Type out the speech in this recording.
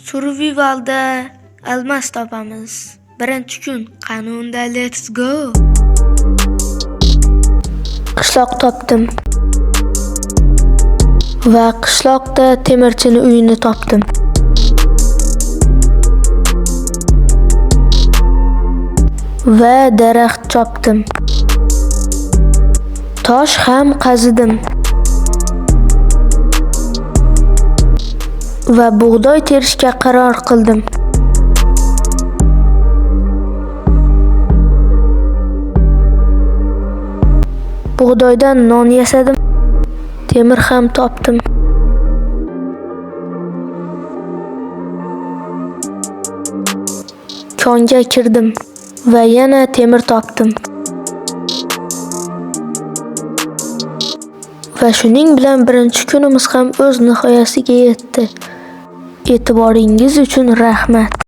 Survivalda almas topamiz. Birinchi kun. Qanunda let's go. Qishloq topdim. Va qishloqda temirchini uyini topdim. Va daraxt chopdim. Tosh ham qazidim. Va bug'doy terishga qaror qildim. Bug'doydan non yasadim. Temir ham topdim. Konga kirdim va yana temir topdim. Va shuning bilan birinchi kunimiz ham o'z nihoyasiga yetdi. E'tiboringiz uchun rahmat.